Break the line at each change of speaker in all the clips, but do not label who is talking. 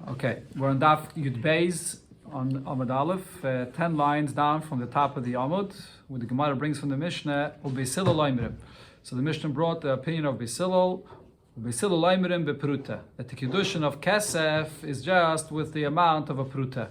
Okay, we're on Daf Yud Beis on Amud Aleph, 10 lines down from the top of the Amud, where the Gemara brings from the Mishnah, Ubesilol Loimrim. So the Mishnah brought the opinion of Besilol, Ubesilol Loimrim bepruta, that the Kidushin of Kesef is just with the amount of a pruta.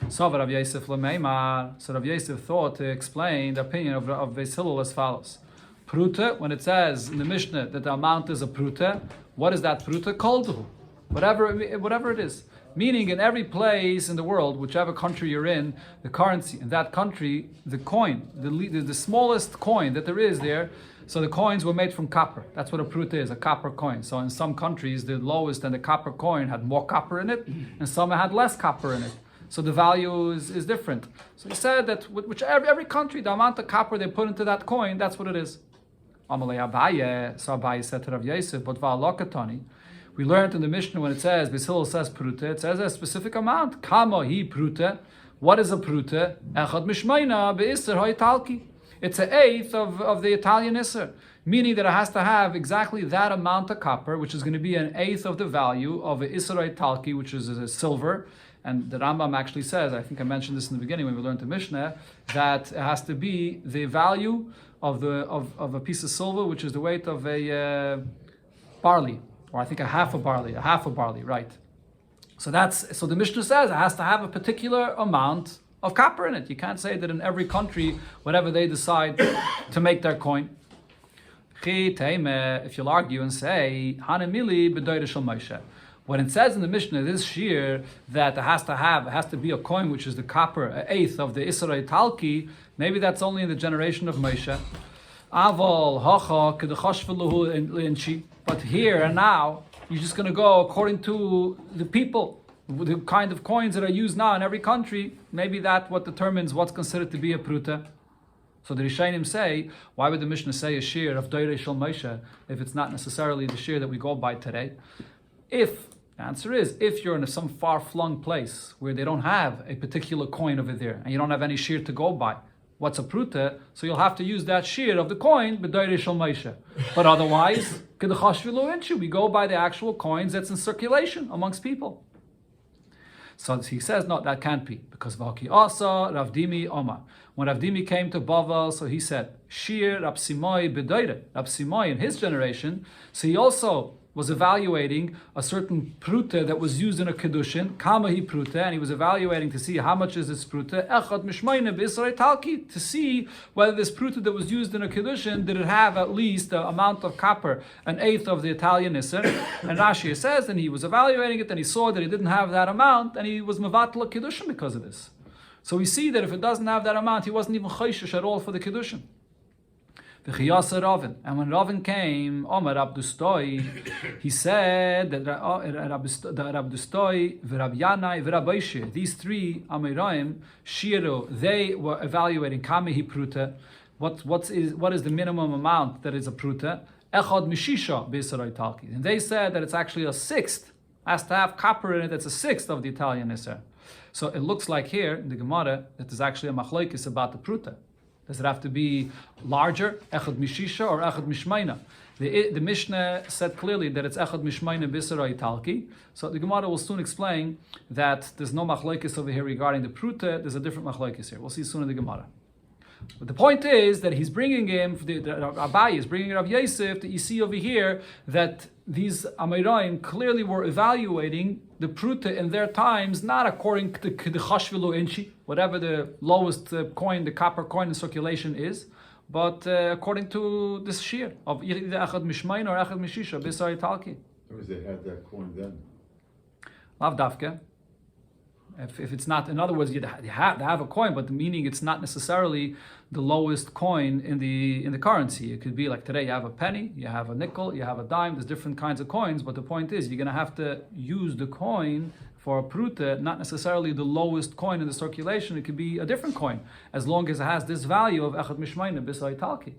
So Rav Yosef Lemeimar, so Rav Yosef thought to explain the opinion of Besilol as follows. Pruta, when it says in the Mishnah that the amount is a pruta, what is that pruta? Kolduhu. Whatever it is. Meaning in every place in the world, whichever country you're in, the currency in that country, the coin, the smallest coin that there is there, so the coins were made from copper. That's what a pruta is, a copper coin. So in some countries, the lowest and the copper coin had more copper in it, and some had less copper in it. So the value is different. So he said that every country, the amount of copper they put into that coin, that's what it is. Amalei Abaye, so Abaye said to Rav Yosef, but va'alokatani. We learned in the Mishnah when it says, Besilol says pruta, it says a specific amount. Kama hi pruta. What is a pruta? Echad mishmayna be'isser ha'Italki. It's an eighth of the Italian isser. Meaning that it has to have exactly that amount of copper, which is going to be an eighth of the value of an isser ha'Italki, which is a silver. And the Rambam actually says, I think I mentioned this in the beginning when we learned the Mishnah, that it has to be the value of a piece of silver, which is the weight of a barley. Or I think a half a barley, right? So the Mishnah says it has to have a particular amount of copper in it. You can't say that in every country, whatever they decide to make their coin. If you'll argue and say, Hanamili b'doyre shel Moshe. When it says in the Mishnah this year that it has to be a coin which is the copper, an eighth of the Isra Italki, maybe that's only in the generation of Moshe. Aval hacha kedachashveluhu inchi. But here and now, you're just going to go according to the people, the kind of coins that are used now in every country. Maybe that's what determines what's considered to be a pruta. So the Rishonim say, why would the Mishnah say a shir of Doirei Shel Moshe if it's not necessarily the shir that we go by today? The answer is, if you're in some far-flung place where they don't have a particular coin over there, and you don't have any shir to go by, what's a pruta? So you'll have to use that shir of the coin, b'doirei shel Moshe. But otherwise, we go by the actual coins that's in circulation amongst people. So he says, no, that can't be, because V'haki Asa Rav Dimi Omar. When Rav Dimi came to Bavel, so he said, shir Rab Simoi b'doirei. Rab Simoi in his generation, so he also was evaluating a certain pruta that was used in a Kidushin, kama hi pruta, and he was evaluating to see how much is this pruta, echad mishmayne b'isrei talki, to see whether this pruta that was used in a Kidushin, did it have at least the amount of copper, an eighth of the Italian isser. And Rashi says, and he was evaluating it, and he saw that he didn't have that amount, and he was mevatel a Kidushin because of this. So we see that if it doesn't have that amount, he wasn't even chayshish at all for the Kidushin. And when Ravin came, Omar Abdustoi, he said that Abdustoi, V'Rab Yanai, V'Rab Oishir, these three Amiraim, Shiro, they were evaluating Kamehi Pruta. What is the minimum amount that is a Pruta? Echad Mishisha B'Israel Talki. And they said that it's actually a sixth, has to have copper in it, it's a sixth of the Italian Isser. So it looks like here in the Gemara that there's actually a machlokes about the Pruta. Does it have to be larger, echad mishisha or echad mishmayna? The Mishnah said clearly that it's echad mishmayna b'isra italki. So the Gemara will soon explain that there's no machlokes over here regarding the pruta. There's a different machlokes here. We'll see soon in the Gemara. But the point is that he's bringing him, Abaye is bringing Rav Yosef, that you see over here that these Amirayim clearly were evaluating the pruta in their times, not according to the chashvilu inchi, whatever the lowest coin, the copper coin in circulation is, but according to this shir of either echad mishmain or echad mishisha, b'isai talki.
They had that coin then.
Lav dafke. If it's not, in other words, you have to have a coin, but the meaning it's not necessarily the lowest coin in the currency. It could be like today, you have a penny, you have a nickel, you have a dime. There's different kinds of coins, but the point is, you're going to have to use the coin for a pruta, not necessarily the lowest coin in the circulation. It could be a different coin, as long as it has this value of echad mishmayne b'isai talki.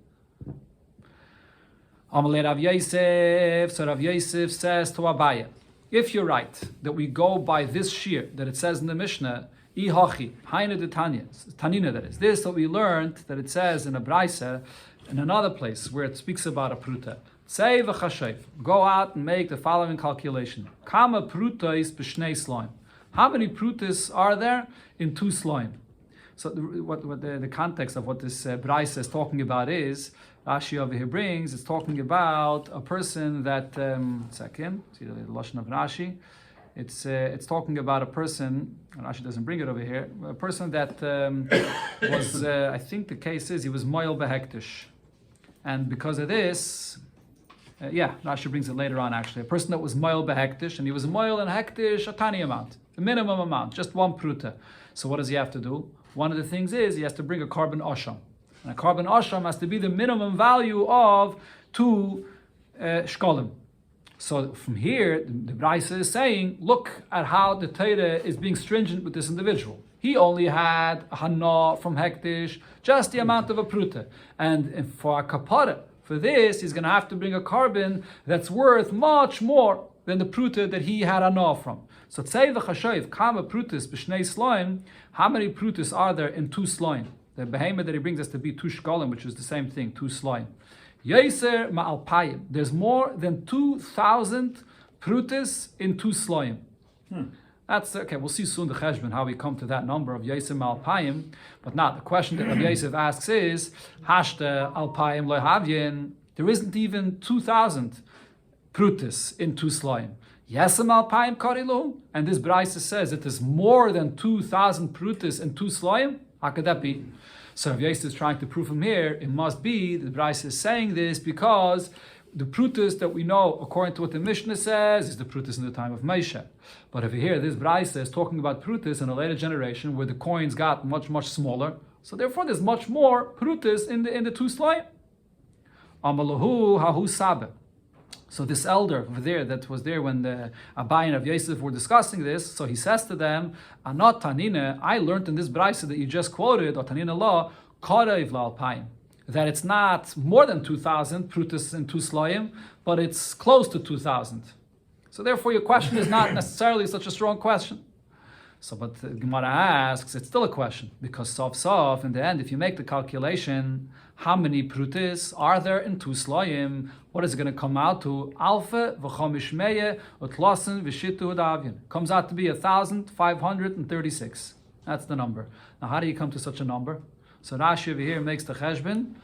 Amalei Rav Yosef. So Rav Yosef says to Abaye, if you're right, that we go by this shir, that it says in the Mishnah, Ihachi, Haina de Tanya, Tanina that is. This that we learned, that it says in a Braisa, in another place, where it speaks about a pruta. Tzei v'chashev. Go out and make the following calculation. Kama prutais b'shnei slime. How many prutas are there in 2 slime? So what the context of what this Braisa is talking about is, Rashi over here brings, it's talking about a person that, see the Lashon of Rashi, it's talking about a person, Rashi doesn't bring it over here, a person that was, I think the case is, he was moil behektish. And because of this, Rashi brings it later on actually, a person that was moil behektish, and he was moil and hektish a tiny amount, the minimum amount, just 1 pruta. So what does he have to do? One of the things is he has to bring a carbon asham. And a carbon asham has to be the minimum value of 2 shkolim. So from here, the Braisa is saying, look at how the Torah is being stringent with this individual. He only had a hana from hektish, just the amount of a pruta. And for a kapara, for this, he's going to have to bring a carbon that's worth much more than the pruta that he had hana from. So tzei v'chashayiv, kama prutis b'shnei slime, how many prutis are there in 2 slime? The behemoth that he brings us to be 2 shkolim, which is the same thing, 2 slime. Yeser ma'alpayim. There's more than 2,000 prutis in 2 slime. That's okay. We'll see soon the cheshbon how we come to that number of Yeser ma'alpayim. But now the question that Rabbi Yosef asks is hashta alpayim lohavyin. There isn't even 2,000 prutis in 2 slime. Yesem alpayim karilu. And this Braisa says it is more than 2,000 prutis in 2 slime. How could that be? So Rav Yosef is trying to prove from here, it must be, the Braisa is saying this because the prutas that we know, according to what the Mishnah says, is the prutas in the time of Moshe. But over here, this Braisa is talking about prutas in a later generation where the coins got much, much smaller. So therefore, there's much more prutas in the 2 slime. Amalahu hahu sabeh. So this elder over there that was there when the Abai and Rav Yosef were discussing this, so he says to them, Anot Tanina, I learned in this Braisa that you just quoted, or Tanina law, Karev Lalpayim, that it's not more than 2,000 prutas in 2 slayim, but it's close to 2,000. So therefore your question is not necessarily such a strong question. So, but the Gemara asks, it's still a question, because sof, in the end, if you make the calculation, how many prutis are there in 2 slayim? What is it going to come out to? Alpha v'chomish meye utlasen v'shitu udavyin. Comes out to be 1,536. That's the number. Now, how do you come to such a number? So Rashi over here makes the cheshbon.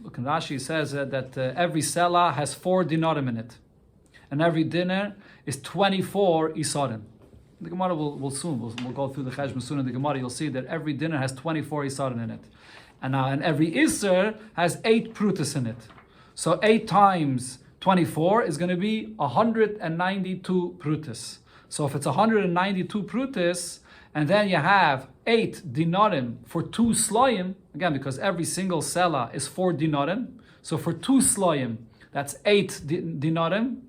Look, and Rashi says that every selah has 4 dinarim in it, and every dinar is 24 isarim. The Gemara will soon, we'll go through the cheshbon soon in the Gemara, you'll see that every dinner has 24 isarim in it. And every iser has 8 prutas in it. So 8 times 24 is going to be 192 prutas. So if it's 192 prutas, and then you have 8 dinarim for 2 slayim, again, because every single selah is 4 dinarim, so for 2 slayim, that's 8 dinarim.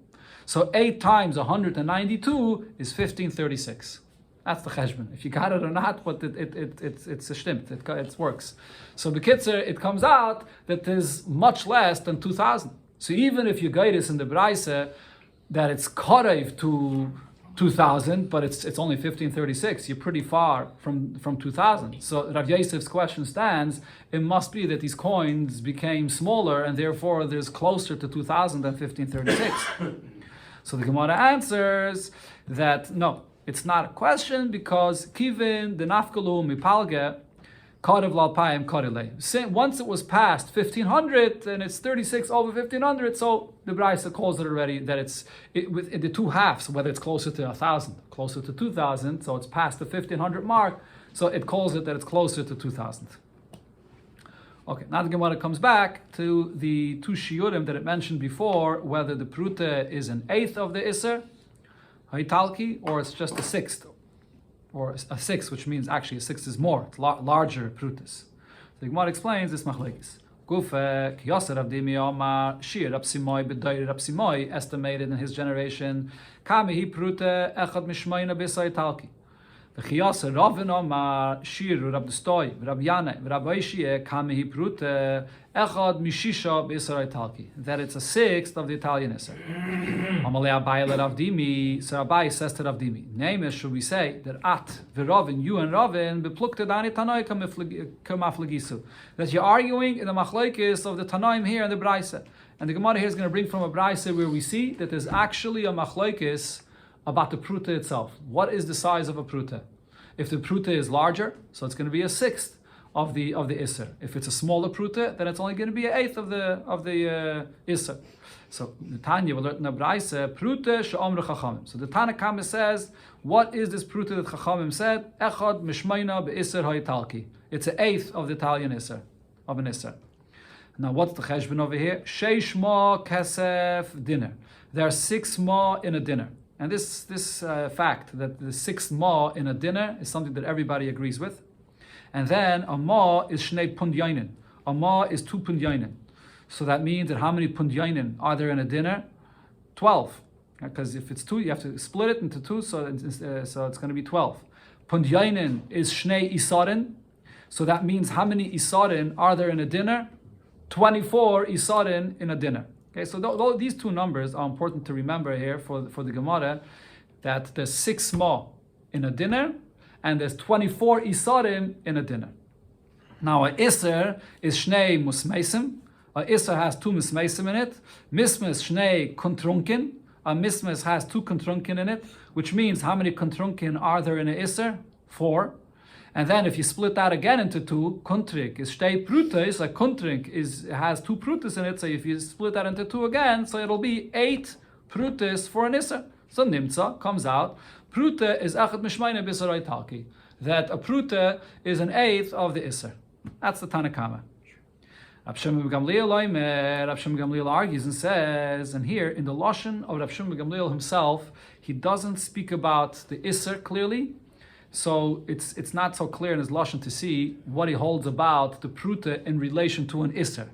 So 8 times 192 is 1,536. That's the cheshbon. If you got it or not, but it's a shtimmt. It works. So b'kitzer, it comes out that there's much less than 2,000. So even if you guide this in the Braisa that it's karev to 2,000, but it's only 1,536, you're pretty far from 2,000. So Rav Yosef's question stands, it must be that these coins became smaller and therefore there's closer to 2,000 than 1,536. So the Gemara answers that no, it's not a question because kivin the nafkalu mipalge karev lalpayim karele. Once it was past 1,500 and it's 36 over 1,500, so the Braisa calls it already that it's with the 2 halves, whether it's closer to 1,000, closer to 2,000, so it's past the 1,500 mark, so it calls it that it's closer to 2,000. Okay, now the Gemara comes back to the 2 shiurim that it mentioned before, whether the pruta is an 1/8 of the iser, haitalki, or it's just a 1/6, or a 6, which means actually a 6 is more, it's larger prutas. The Gemara explains this machlekes. Gufe kiyoser Abdimi Omar Shir Rapsimoi B'Doir Rapsimoi estimated in his generation Kamehi pruta echad mishmayna b'sai talki. The Chiyasa Ravin Omar Shir Rab Destoi Rab Yana Rab Oishie Kamehi Prute Echad Mishisha B'Israel Talki, that it's a 1/6 of the Italian Isser. Amalei Abai Le Ravdimi. So Abai says to Ravdimi, name should we say that at V'Ravin, you and Ravin beplukte Dani Tanoi Kamaflegisu, that you're arguing in the machlokes of the Tanoim here in the Braisa. And the Gemara here is going to bring from a brayse where we see that there's actually a machlokes about the pruta itself. What is the size of a pruta? If the pruta is larger, so it's going to be a sixth of the iser. If it's a smaller pruta, then it's only going to be an eighth of the iser. So the Tanya will learn in the brayse pruta she'omru chachamim. So the Tana Kama says, what is this pruta that chachamim said? Echad mishmayna be'iser ha'italki. It's an eighth of the Italian iser, of an iser. Now what's the cheshbon over here? Sheish ma kesef dinner. There are 6 ma in a dinner. And this fact that the 6th ma in a dinner is something that everybody agrees with. And then a ma is shnei pundyainin. A ma is 2 pundyainin. So that means that how many pundyainin are there in a dinner? 12. Because if it's 2, you have to split it into 2, so it's going to be 12. Pundyainin is shnei isarin. So that means how many isarin are there in a dinner? 24 isarin in a dinner. Okay, so these 2 numbers are important to remember here for the Gemara, that there's 6 ma in a dinner, and there's 24 isarim in a dinner. Now a iser is shnei musmeisim. A iser has 2 mismeisim in it. Mismes shnei kontrunkin. A mismes has 2 kontrunkin in it, which means how many kontrunkin are there in a iser? 4. And then if you split that again into 2, kuntrik is shtei prutas. A kuntrik has 2 prutas in it. So if you split that into 2 again, so it'll be 8 prutas for an iser. So nimtza comes out. Pruta is achat mishmayne b'sarai talki. That a pruta is an eighth of the iser. That's the Tana Kama. Rav Shimon ben Gamliel argues and says, and here in the lashon of Rav Shimon ben Gamliel himself, he doesn't speak about the iser clearly. So it's not so clear in his lashon to see what he holds about the pruta in relation to an iser.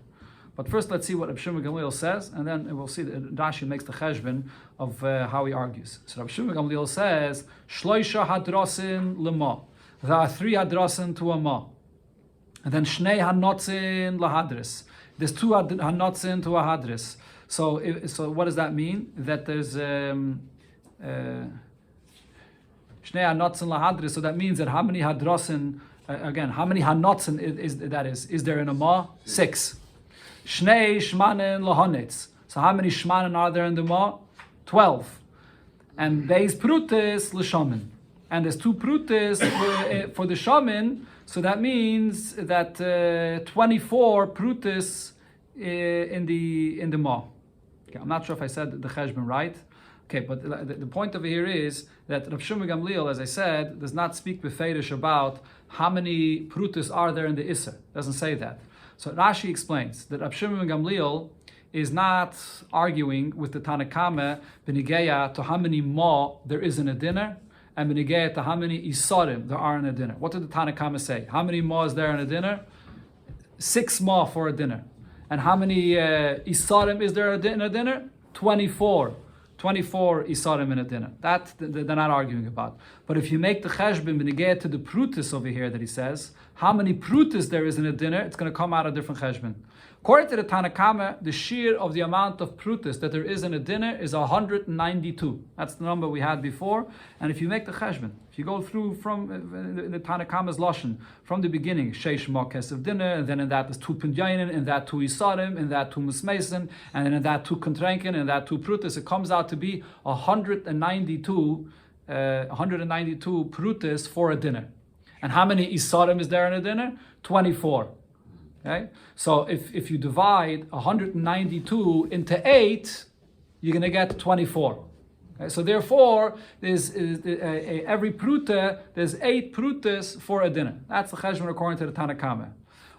But first, let's see what Rav Shimon ben Gamliel says, and then we'll see that Rashi makes the cheshbon of how he argues. So Rav Shimon ben Gamliel says, Shloisha hadrasin lema. There are 3 hadrasin to a ma. And then Shnei hanotzin lahadris. There's 2 hanotzin to a hadris. So what does that mean? That there's Shnei hanotzin lahadris. So that means that how many hadrasin, again, how many hanotzin is there in a ma? 6. Shnei shmanin lahonetz. So how many shmanin are there in the ma? 12. And beis prutis l'shamin. And there's 2 prutis for the shamin. So that means that 24 prutis in the ma. Okay, I'm not sure if I said the cheshbon right. Okay, but the point over here is that Rav Shimon ben Gamliel, as I said, does not speak beferish about how many prutis are there in the iser. Doesn't say that. So Rashi explains that Rav Shimon ben Gamliel is not arguing with the Tana Kama b'nigeya to how many ma there is in a dinner, and b'nigeya to how many isarim there are in a dinner. What did the Tana Kama say? How many ma is there in a dinner? 6 ma for a dinner. And how many isarim is there in a dinner? 24. 24 isarim in a dinner. That they're not arguing about. But if you make the cheshbon b'nigeya to the prutis over here that he says, how many prutis there is in a dinner, it's going to come out a different cheshbon. According to the Tana Kama, the shear of the amount of prutis that there is in a dinner is 192. That's the number we had before. And if you make the cheshbon, if you go through from the Tana Kama's lashon, from the beginning, sheish ma kesef dinner, and then in that is 2 pinjayin, in that 2 isarim, in that 2 musmeisen, and then in that 2 kontrenken, and that 2 prutis, it comes out to be 192 prutis for a dinner. And how many isarim is there in a dinner? 24. Okay, so if you divide 192 into 8, you're going to get 24. Okay, so therefore, there's every pruta, there's 8 prutas for a dinner. That's the cheshbon according to the Tana Kama.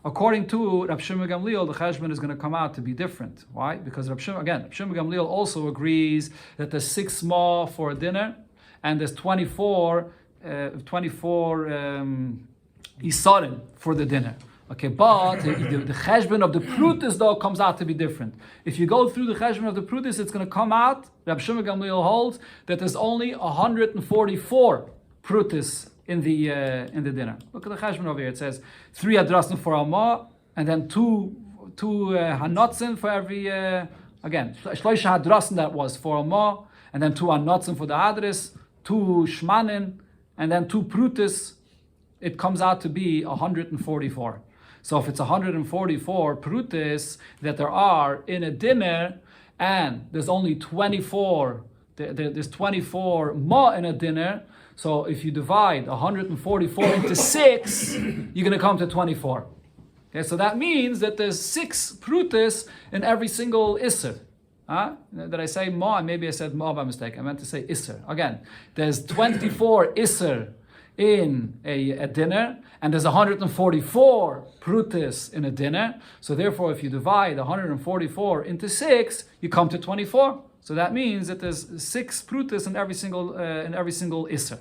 According to Rav Shimon ben Gamliel, the cheshbon is going to come out to be different. Why? Because Rav Shimon ben Gamliel also agrees that there's 6 ma for a dinner, and there's 24 isarim for the dinner. Okay, but the cheshbon of the prutis though comes out to be different. If you go through the cheshbon of the prutis, it's going to come out. Rav Shimon ben Gamliel holds that there's only 144 prutis in the dinner. Look at the cheshbon over here. It says 3 hadrasin for alma, and then 2 hanotzin for every again shloisha hadrasin that was for alma, and then 2 hanotzin for the hadris, 2 shmanin, and then 2 prutis. It comes out to be 144. So if it's 144 prutis that there are in a dinner, and there's only 24, there's 24 ma in a dinner, so if you divide 144 into 6, you're going to come to 24. Okay, so that means that there's 6 prutis in every single isser. Did I say ma? Maybe I said ma by mistake. I meant to say isser. Again, there's 24 isser in a dinner, and there's 144 prutis in a dinner. So therefore, if you divide 144 into 6, you come to 24. So that means that there's 6 prutis in every single isser.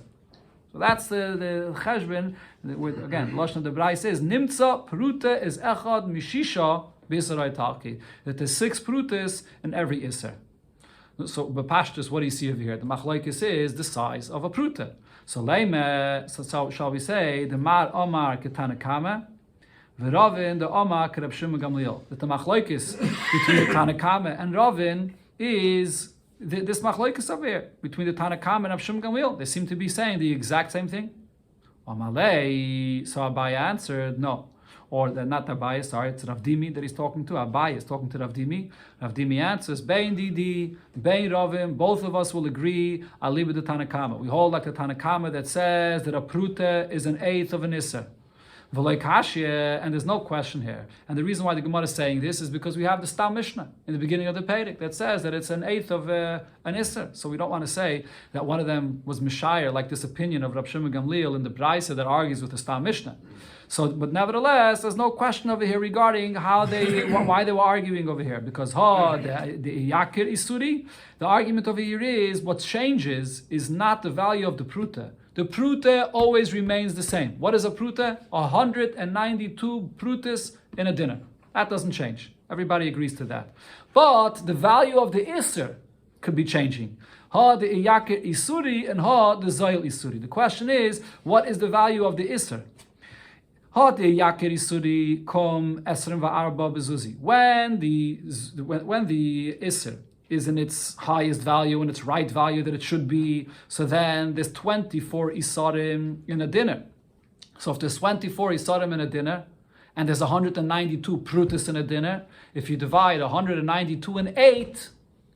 So that's the cheshbon. Again, lashon of the Brai says nimtza pruta is echad mishisha b'isarei talki. That there's 6 prutis in every isser. So b'pashtus, what do you see over here? The machlokes is the size of a pruta. So leime, so shall we say the mar omar ketanakama, v'Ravin the omar kerab Shimon Gamliel. That the machlokes between the Tanakama and Ravin is this machlokes over here between the Tanakama and Rav Shimon Gamliel. They seem to be saying the exact same thing. Amalei, so Abaye answered no. Or not Abaye, sorry, it's Rav Dimi that he's talking to. Abaye is talking to Rav Dimi. Rav Dimi answers, Bein Didi, Bein Ravim, both of us will agree, Aliba the Tanakama. We hold like the Tanakama that says that a pruta is an eighth of an Isser. And there's no question here. And the reason why the Gemara is saying this is because we have the Stam Mishnah in the beginning of the Perek that says that it's an eighth of an Isser. So we don't want to say that one of them was Mishayir, like this opinion of Rav Shimon Gamliel in the Braisa that argues with the Stam Mishnah. So, but nevertheless, there's no question over here regarding why they were arguing over here. Because the Yakir Isuri, the argument over here is what changes is not the value of the pruta. The pruta always remains the same. What is a pruta? 192 prutas in a dinner. That doesn't change. Everybody agrees to that. But the value of the isser could be changing. Ha the iyakir isuri and ha the zayil isuri. The question is, what is the value of the isser? Ha the iyakir isuri kom esrim va'arba bezuzi. When the isser is in its highest value and its right value that it should be, so then there's 24 isarim in a dinner. So if there's 24 isarim in a dinner, and there's 192 prutis in a dinner, if you divide 192 and 8,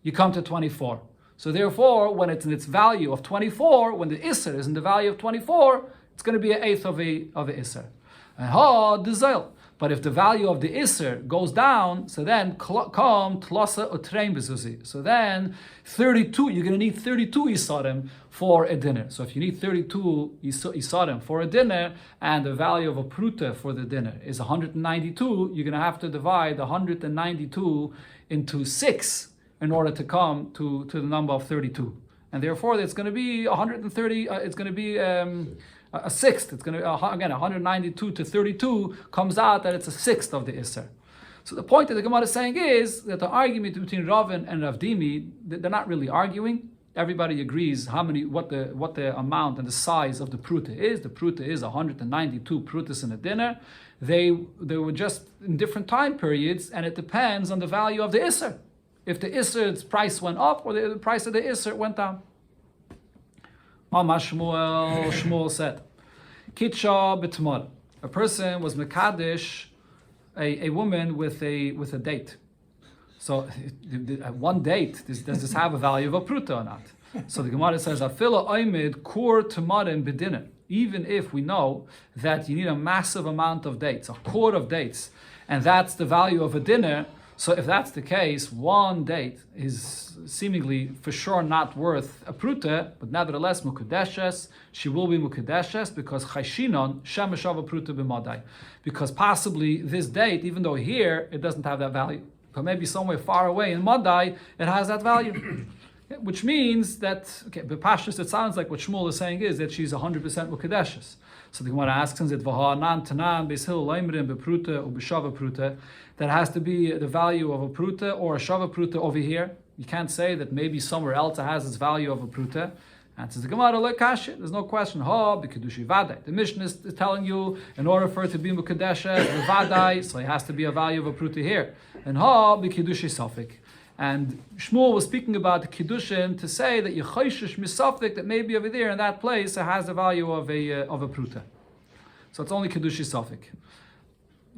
you come to 24. So therefore, when it's in its value of 24, when the isser is in the value of 24, it's going to be an eighth of a isser. And ha, the zail. But if the value of the Isser goes down, so then come Tlasa Utrein Bezuzi. So then 32, you're going to need 32 Isarim for a dinner. So if you need 32 Isarim for a dinner, and the value of a Pruta for the dinner is 192, you're going to have to divide 192 into 6 in order to come to the number of 32. And therefore, it's going to be 130, it's going to be a sixth. It's going to again 192 to 32 comes out that it's a sixth of the Isser. So the point that the Gemara is saying is that the argument between Ravin and Rav Dimi, they're not really arguing. Everybody agrees what the amount and the size of the pruta is. The pruta is 192 prutas in a dinner. They were just in different time periods, and it depends on the value of the Isser. If the Isser's price went up or the price of the Isser went down. Shmuel said, Kitcha b'tmar. A person was mekadesh a woman with a date. So one date, does this have a value of a pruta or not? So the Gemara says, Afila oimid kur tamarim b'dinner. Even if we know that you need a massive amount of dates, a core of dates, and that's the value of a dinner. So if that's the case, one date is seemingly for sure not worth a pruta, but nevertheless mukadeshes, she will be mukadeshes because chayshinon shemeshav pruta b'madai. Because possibly this date, even though here it doesn't have that value, but maybe somewhere far away in Madai it has that value. Which means that, b'pashtus, it sounds like what Shmuel is saying is that she's 100% mukadeshes. So the Gemara asks him that that has to be the value of a pruta or a shava pruta over here. You can't say that maybe somewhere else it has its value of a pruta. Answers the Gemara, like kashi, there's no question. Ha, b'kedushi vadai. The Mishnah is telling you in order for it to be mukadeshes, vadai, so it has to be a value of a pruta here. And ha, b'kedushi safik. And Shmuel was speaking about the Kidushin to say that Yechayshish misafik, that maybe over there in that place it has the value of a pruta. So it's only Kiddushi safik.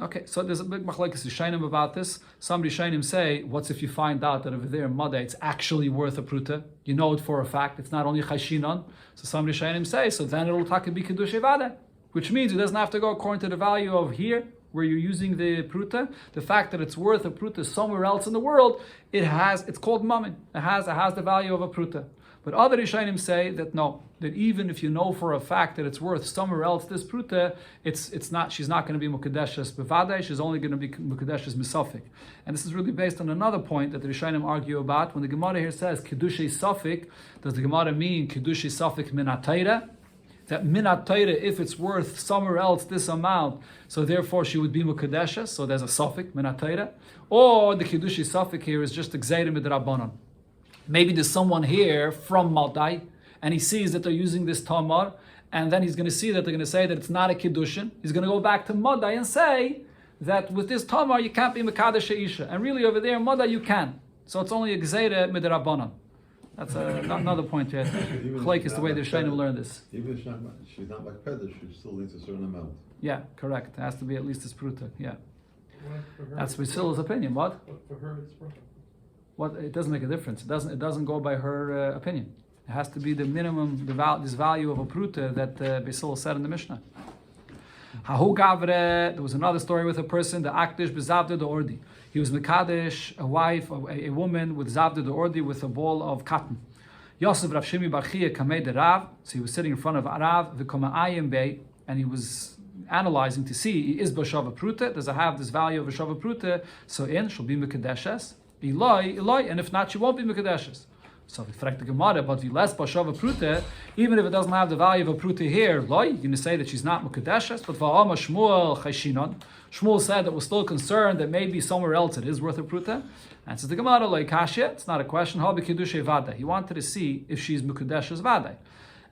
Okay, so there's a big machlokes Rishonim about this. Some Rishonim say, what's if you find out that over there in Mada it's actually worth a pruta? You know it for a fact. It's not only chashinon. So some Rishonim say, so then it'll take be Kidushin vada, which means it doesn't have to go according to the value of here, where you're using the pruta. The fact that it's worth a pruta somewhere else in the world, it's called mammon. It has the value of a pruta. But other Rishonim say that no, that even if you know for a fact that it's worth somewhere else this pruta, she's not going to be mukadeshes bevadai, she's only going to be mukadeshes misafik. And this is really based on another point that the Rishonim argue about. When the Gemara here says Kiddushi safik, does the Gemara mean Kiddushi safik min atayra? That min atayra, if it's worth somewhere else this amount, so therefore she would be mukadeshes, so there's a safik min atayra? Or the Kiddushi safik here is just exerim midrabanan. Maybe there's someone here from Maldai, and he sees that they're using this tamar, and then he's going to see that they're going to say that it's not a kiddushin. He's going to go back to Maldai and say that with this tamar you can't be mekadesh isha, and really over there in Maldai you can. So it's only a gzeira midrabanan. That's another point here. Chlaik is the way the Rishonim learn this.
Even if she's not like Pedder, she still needs a certain amount.
Yeah, correct. It has to be at least this pruta. Yeah, that's Basila's opinion. What?
For her, it's perfect.
What? It doesn't make a difference. It doesn't go by her opinion. It has to be the minimum, this value of a pruta that Basil said in the Mishnah. Hahu gavre. There was another story with a person, the akdish bezavda the ordi. He was mekadesh, a wife, a woman with zavda the ordi with a ball of cotton. Yosef Rav Shimi bar Chia kamei de Rav. So he was sitting in front of Rav v'koma'ayim bei, and he was analyzing to see is b'shava pruta. Does it have this value of a shava pruta? So she'll be mekadeshes. Eloi, and if not, she won't be mekadeshes. So if the Gemara, but less b'shava pruta, even if it doesn't have the value of a pruta here, Eloi, you're going to say that she's not mekadeshes. But va'ama Shmuel chayshinon. Shmuel said that was still concerned that maybe somewhere else it is worth a pruta. And says the Gemara, like Kashya, it's not a question. Habi Kiddushi vada. He wanted to see if she's mekadeshes vada.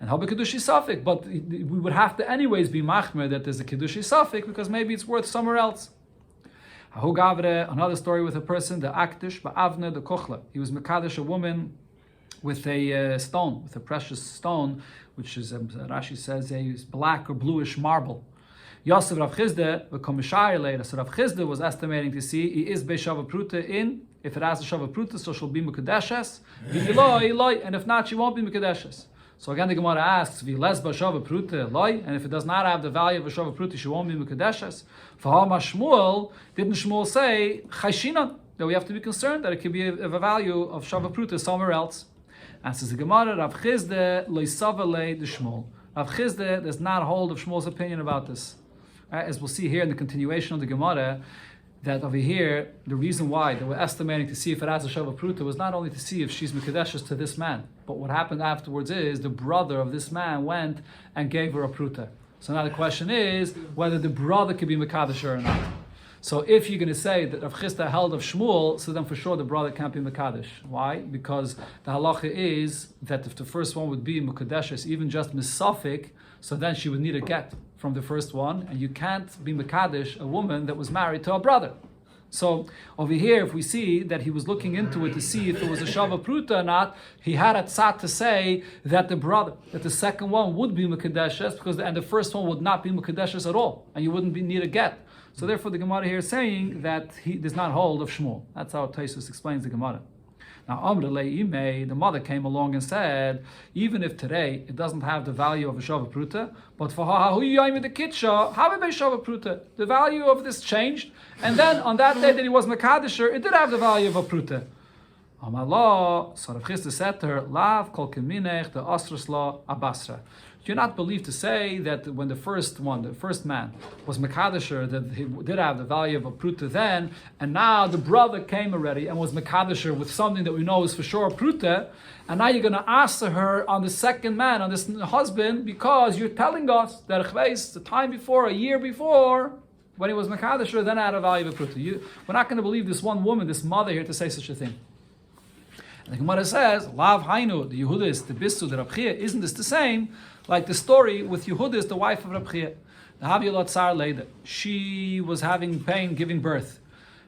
And Habi Kiddushi safik, but we would have to anyways be machmer that there's a Kiddushi safik because maybe it's worth somewhere else. Another story with a person, the akdish ba'avne the kochla. He was mekadesh a woman with a stone, with a precious stone, which is Rashi says a black or bluish marble. Yosef Rav Chizde v'komishari later. So Rav Chizde was estimating to see he is beishava pruta in. If it has a shava pruta, so she'll be mekadeshes. And if not, she won't be mekadeshes. So again, the Gemara asks, "V'les b'shava pruta loy," and if it does not have the value of a shava pruta, she won't be mekadeshes. For Hama Shmuel, didn't Shmuel say chayshinan that we have to be concerned that it could be of a value of shava pruta somewhere else? And says the Gemara, Rav Chizde loisavale the Shmuel. Rav Chizde does not hold of Shmuel's opinion about this. As we'll see here in the continuation of the Gemara, that over here, the reason why they were estimating to see if it has a shava pruta was not only to see if she's mekadeshes to this man, but what happened afterwards is the brother of this man went and gave her a pruta. So now the question is whether the brother could be mekadesh or not. So if you're going to say that Rav Chizda held of Shmuel, so then for sure the brother can't be mekadesh. Why? Because the halacha is that if the first one would be mekadeshes, even just misafik, so then she would need a get from the first one, and you can't be mekadesh a woman that was married to a brother. So over here, if we see that he was looking into it to see if it was a shava pruta or not, he had a tzat to say that the second one would be mekadeshes, and the first one would not be mekadeshes at all, and you wouldn't need a get. So therefore, the Gemara here is saying that he does not hold of Shmuel. That's how Taisus explains the Gemara. Now, the mother came along and said, even if today it doesn't have the value of a shava pruta, but for the kitcha, shava pruta, the value of this changed, and then on that day that he was mekadesher, it did have the value of a pruta. Amallah, so Rav Chizda said to her, Lav kol keminech the asras la abasra. You're not believed to say that when the first man, was Mekadesher, that he did have the value of a pruta then, and now the brother came already and was Mekadesher with something that we know is for sure a pruta, and now you're going to ask her on the second man, on this husband, because you're telling us that the time before, a year before, when he was Mekadesher, then had a value of a pruta. We're not going to believe this one woman, this mother here, to say such a thing. And the Gemara says, Lav Hainu, the Yehudis, the Bistu, the Rab Chia, isn't this the same? Like the story with Yehudis, the wife of Rab Chia. The Haviyot Tsar Leida. She was having pain giving birth.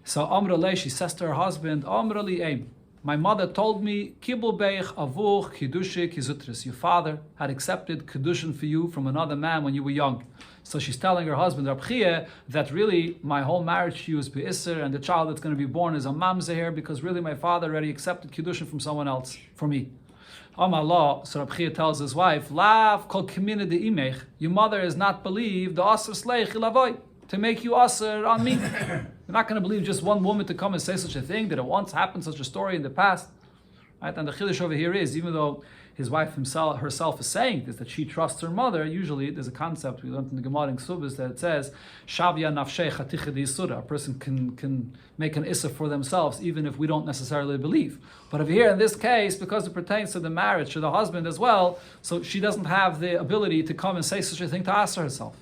So Amra Le, she says to her husband, Amra Li Eim, my mother told me, Kibul Beich Avuch Kidushi Kizutris. Your father had accepted Kidushin for you from another man when you were young. So she's telling her husband, Rab Chia, that really my whole marriage to you is be'isr, and the child that's going to be born is a mamzer, because really my father already accepted Kidushin from someone else, for me. Allah, so Rab Chia tells his wife, Lav kol kimina de imech, your mother is not believed, the asr sleich ilavoy, to make you asr on me. You're not going to believe just one woman to come and say such a thing, that it once happened, such a story in the past. Right? And the chiddush over here is, even though his wife herself is saying this, that she trusts her mother, usually there's a concept we learned in the Gemara in Ksubis that it says, Shavya nafshei chaticha d'isura. A person can make an issa for themselves, even if we don't necessarily believe. But over here, in this case, because it pertains to the marriage, to the husband as well, so she doesn't have the ability to come and say such a thing to ask herself.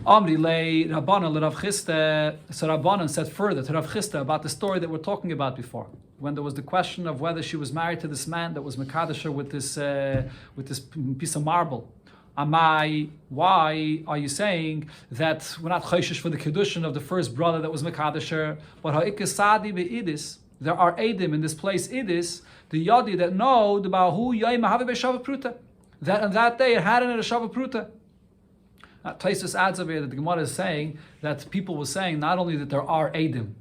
Amri lei Rabbanan le Rav Chisda. So Rabbanan said further to Rav Chisda about the story that we're talking about before, when there was the question of whether she was married to this man that was Mekadesher with this piece of marble. Amai, why are you saying that we're not chayshish for the Kidushin of the first brother that was Mekadesher, but ha'ikasadi be'idis? There are Edim in this place, Idis, the Yadi that know the Bahu Yai Mahavi Be'Shava Pruta. That on that day it had in it a Shava Pruta. Taisus adds over here that the Gemara is saying that people were saying not only that there are Edim,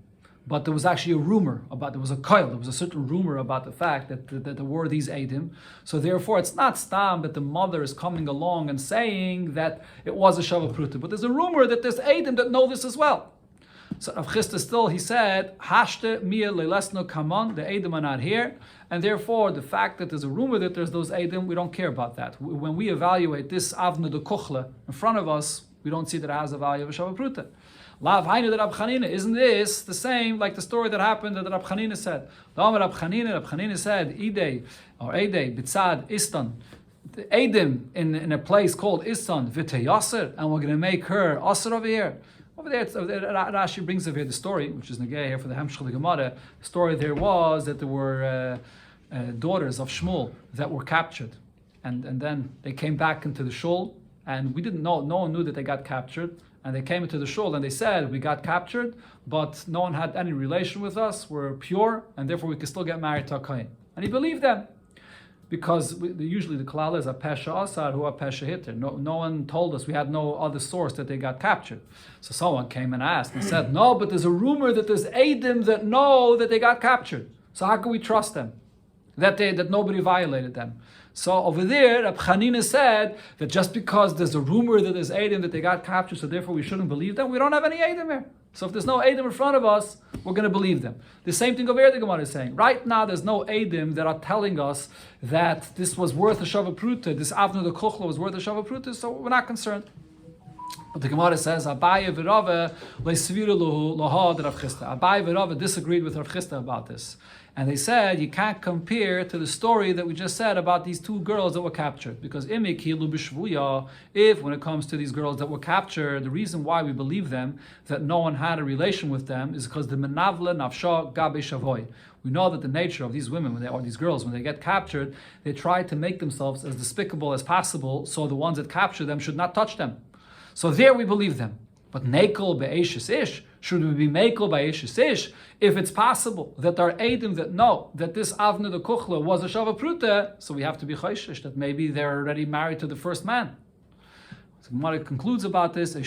but there was actually a rumor about, there was a koil, there was a certain rumor about the fact that there were these Edim. So therefore it's not stam that the mother is coming along and saying that it was a Shava Pruta, but there's a rumor that there's Edim that know this as well. So Rav Chisda still, he said, Hashte mia leilesno kaman, the Edim are not here, and therefore the fact that there's a rumor that there's those Edim, we don't care about that. When we evaluate this Avna de Kuchle in front of us, we don't see that it has a value of a Shava Pruta. Lav Hainu de Rab Chanina, isn't this the same like the story that happened that Rab Chanina said? Rab Chanina said, Idei, or Eidei, Bitzad, Istan, the Edim in a place called Istan, Vite Yasser, and we're going to make her Asr over here. Over there, Rashi brings over here the story, which is Negeh here for the Hamshach of the Gemara. The story there was that there were daughters of Shmuel that were captured, and then they came back into the shul, and we didn't know, no one knew that they got captured, and they came into the shul and they said, we got captured, but no one had any relation with us, we're pure, and therefore we can still get married to a kohen. And he believed them. Because usually the kalala is a pesha asar who a pesha hitter. No one told us, we had no other source that they got captured. So someone came and asked and said, no, but there's a rumor that there's Edim that know that they got captured. So how can we trust them? That nobody violated them. So over there, Rab Chanina said that just because there's a rumor that there's Edim that they got captured, so therefore we shouldn't believe them. We don't have any Edim here. So if there's no Edim in front of us, we're going to believe them. The same thing over here the Gemara is saying. Right now there's no Edim that are telling us that this was worth a Shava Pruta, this Avnu de Kuchla was worth a Shava Pruta, so we're not concerned. But the Gemara says, Abaye v'Rava le'sviru loha de Rav Chisda. Abaye v'Rava disagreed with Rav Chisda about this. And they said, you can't compare to the story that we just said about these two girls that were captured. Because if when it comes to these girls that were captured, the reason why we believe them, that no one had a relation with them, is because the menavle nafsha gabe shavoy. We know that the nature of these women, or these girls, when they get captured, they try to make themselves as despicable as possible, so the ones that capture them should not touch them. So there we believe them. But nekel be'eshes ish, should we be mekel be'eshes ish, if it's possible that there are Edim that know that this Avna de Kuchla was a Shava Pruta, so we have to be chayshish that maybe they're already married to the first man. So Gemara concludes about this, there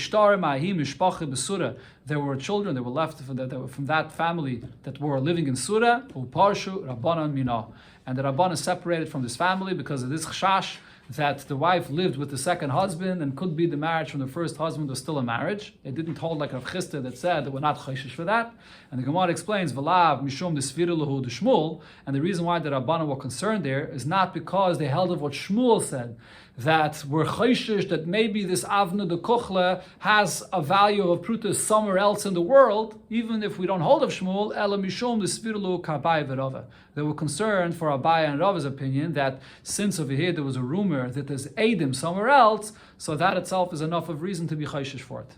were children that were left from that family that were living in Surah, uparshu Rabbanan Mina. And the Rabbanan separated from this family because of this chashash, that the wife lived with the second husband and could be the marriage from the first husband was still a marriage. It didn't hold like Rav Chisda that said that we're not chayshish for that. And the Gemara explains, V'lav mishum desvirulahu de Shmuel, and the reason why the Rabbanan were concerned there is not because they held of what Shmuel said, that we're chayshish that maybe this Avna de Kuchla has a value of pruta somewhere else in the world, even if we don't hold of Shmuel, ela mishum desvirulahu k'Abaye v'Rava. They were concerned for Abaye and Rava's opinion that since over here there was a rumor that there's Edim somewhere else, so that itself is enough of reason to be chayshish for it.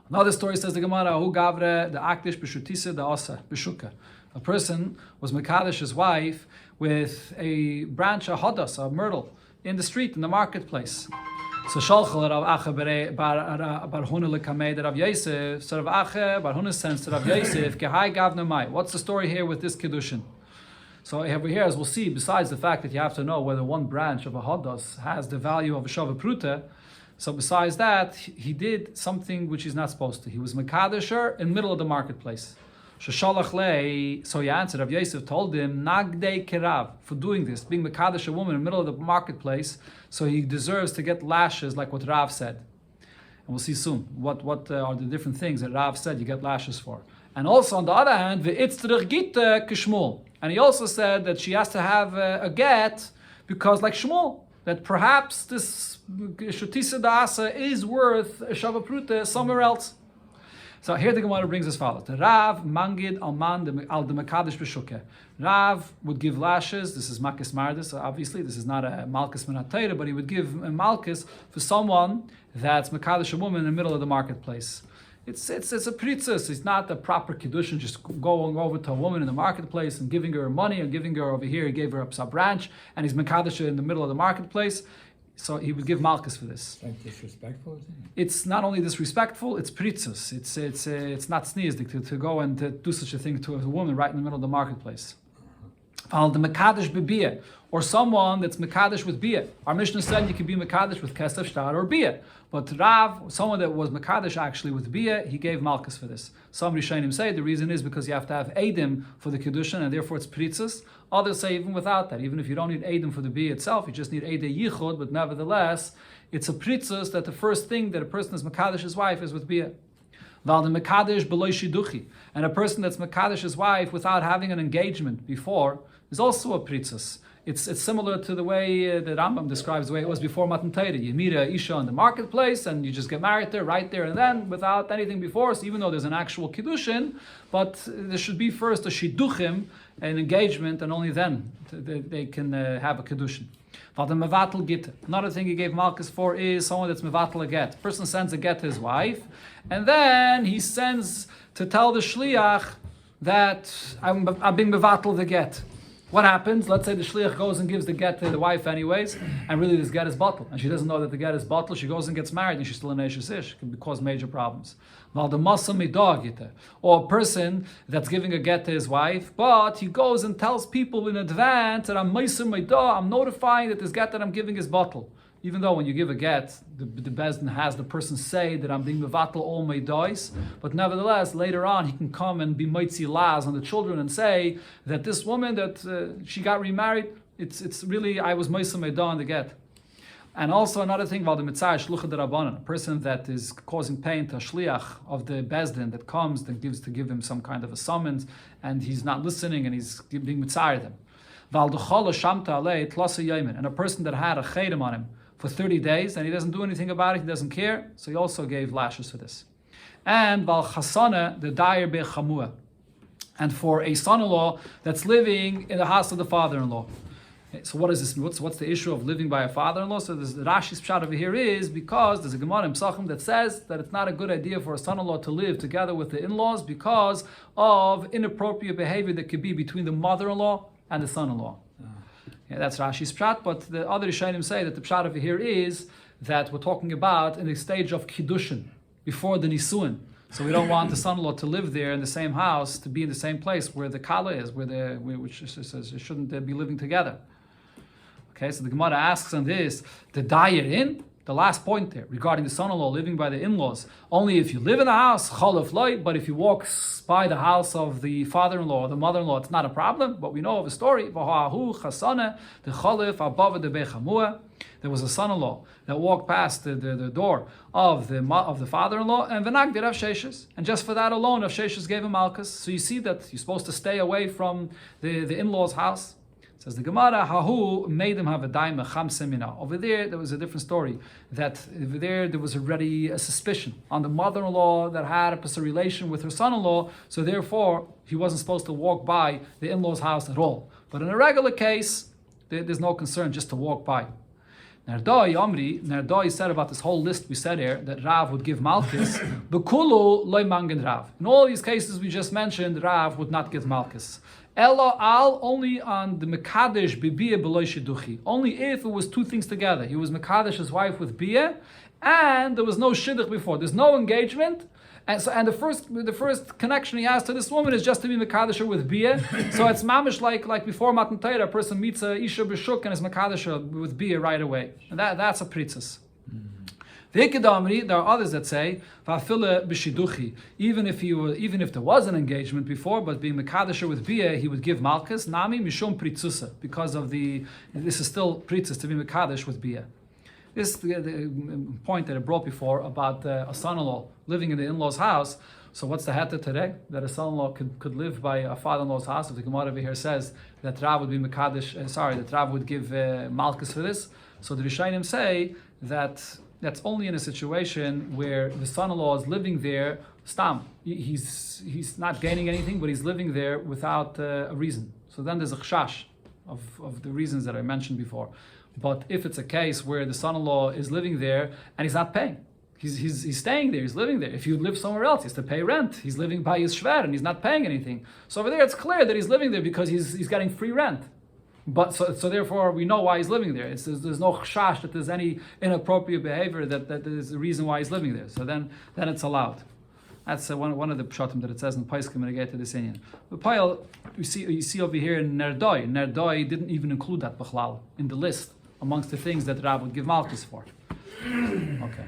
Another story says the Gemara, Hu gavre the akdish b'shutisa the asa b'shuka. A person was mekadesh his wife with a branch of hadas, a myrtle, in the street, in the marketplace. So Shalchal Rav Acha bar Huna lekamei Rav Yosef. So Rav Acha bar Huna sends to Rav Yosef, Gehai gavna mai. What's the story here with this Kidushin? So over here, as we'll see, besides the fact that you have to know whether one branch of a Hadas has the value of a Shava Pruta, so besides that, he did something which he's not supposed to. He was Mekadesher in the middle of the marketplace. Sheshalach lei, so he answered, Rav Yosef told him, Nagdei Kerav, for doing this, being Mekadesh a woman in the middle of the marketplace, so he deserves to get lashes like what Rav said. And we'll see soon what are the different things that Rav said you get lashes for. And also on the other hand, Ve'itzterich Gite Kishmul. And he also said that she has to have a get, because like Shmuel, that perhaps this Shutisa Da'asa is worth a Shava Pruta somewhere else. So here the Gemara brings as follows: the Rav mangid alman al de mekadesh b'shuke. Rav would give lashes. This is Makis Mardis. Obviously, this is not a Malkus Menatayra, but he would give a Malkus for someone that's mekadesh a woman in the middle of the marketplace. It's a pritzis. It's not a proper Kidushin, just going over to a woman in the marketplace and giving her money, or giving her over here. He gave her a branch, and he's mekadesh in the middle of the marketplace. So he would give malchus for this.
It's like disrespectful, isn't it?
It's not only disrespectful; it's pritzus. It's not sneezdik to go and to do such a thing to a woman right in the middle of the marketplace. Al the mekadesh bebiyah, or someone that's mekadesh with biyah. Our Mishnah said you can be mekadesh with kesef shtar or biyah, but Rav, someone that was mekadesh actually with biyah, he gave malchus for this. Some Rishonim say the reason is because you have to have edim for the Kidushin, and therefore it's pritzus. Others say even without that, even if you don't need edim for the biyah itself, you just need edei yichud, but nevertheless, it's a pritzus that the first thing that a person is mekadesh his wife is with biyah. Val the mekadesh beloy shiduchi, and a person that's mekadesh his wife without having an engagement before is also a pritzus. It's similar to the way that Rambam describes the way it was before Matan Torah. You meet a isha in the marketplace and you just get married there, right there and then, without anything before. So even though there's an actual Kidushin, but there should be first a Shiduchim, an engagement, and only then they can have a Kidushin. Another thing he gave Malchus for is someone that's mevatel a get. Person sends a get to his wife, and then he sends to tell the shliach that I'm being mevatel the get. What happens? Let's say the shliach goes and gives the get to the wife anyways, and really this get is bottle, and she doesn't know that the get is bottle. She goes and gets married, and she's still an Eishes Ish. It can cause major problems. Or a person that's giving a get to his wife, but he goes and tells people in advance that I'm notifying that this get that I'm giving is bottle. Even though when you give a get, the Bezdin has the person say that I'm being mevatel all my dois, but nevertheless, later on, he can come and be mitzi las on the children and say that this woman that she got remarried, it's really, I was meisa meidah on the get. And also another thing, while the mitzvah shlucha derabanan, a person that is causing pain to a shliach of the Bezdin that comes, that gives to give him some kind of a summons, and he's not listening and he's being mitzvah them. And a person that had a chedim on him for 30 days, and he doesn't do anything about it, he doesn't care, so he also gave lashes for this. And Val Chasana, the Dayer Bechamua, and for a son-in-law that's living in the house of the father-in-law. So what is this? What's the issue of living by a father-in-law? So the Rashi's pshat over here is because there's a Gemara in Psachim that says that it's not a good idea for a son-in-law to live together with the in-laws because of inappropriate behavior that could be between the mother-in-law and the son-in-law. Yeah, that's Rashi's pshat, but the other Rishonim say that the pshat over here is that we're talking about in the stage of Kidushin, before the Nisuin. So we don't want the son-in-law to live there in the same house, to be in the same place where the Kala is, which says it shouldn't be living together. Okay, so the Gemara asks on this, the Dayer in, the last point there, regarding the son-in-law living by the in-laws, only if you live in the house, cholef loy, but if you walk by the house of the father-in-law or the mother-in-law, it's not a problem. But we know of a story, v'ha'ahu chasana, the cholef abava de bechamua. There was a son-in-law that walked past the door of the father-in-law, and v'nag did Rav Sheshes. And just for that alone, Rav Sheshes gave him malchus. So you see that you're supposed to stay away from the in-laws' house. Says the Gemara, Hahu made him have a daima cham semina. Over there was a different story. That over there was already a suspicion on the mother-in-law that had a relation with her son-in-law, so therefore he wasn't supposed to walk by the in-laws' house at all. But in a regular case, there's no concern just to walk by. Nerdoi said about this whole list we said here that Rav would give Malchus. Bekulu loy mangen Rav. In all these cases we just mentioned, Rav would not give Malchus. Elo al, only on the Mekadesh bibiyah beloy shiduchi. Only if it was two things together. He was Mekadesh his wife with biyah, and there was no shidduch before. There's no engagement, And the first connection he has to this woman is just to be Mekadosh with Bia. So it's mamish like before Matan Torah, a person meets a Isha B'Shuk and is Mekadosh with Bia right away. And that's a pritzis. There are others that say, even if there was an engagement before, but being Mekadosh with Bia, he would give Malchus, Nami Mishum Pritzusa, because of this is still Pritzis to be Mekadosh with Bia. This is the point that I brought before about a son-in-law living in the in-law's house. So what's the hatter today? That a son-in-law could live by a father-in-law's house. If the Gemara over here says that Rav would be Mekadosh, that Rav would give Malchus for this. So the Rishonim say that that's only in a situation where the son-in-law is living there, stam. He's not gaining anything, but he's living there without a reason. So then there's a chashash of the reasons that I mentioned before. But if it's a case where the son-in-law is living there and he's not paying, he's staying there, he's living there. If you live somewhere else, he has to pay rent. He's living by his shver and he's not paying anything. So over there, it's clear that he's living there because he's getting free rent. But so therefore we know why he's living there. There's no chashash that there's any inappropriate behavior that is the reason why he's living there. So then it's allowed. That's one of the pshatim that it says in Paiskim when I get to this Inyan. The Payal you see over here in Nerdoi. Nerdoi didn't even include that b'chlal in the list amongst the things that Rav would give Malchus for. Okay.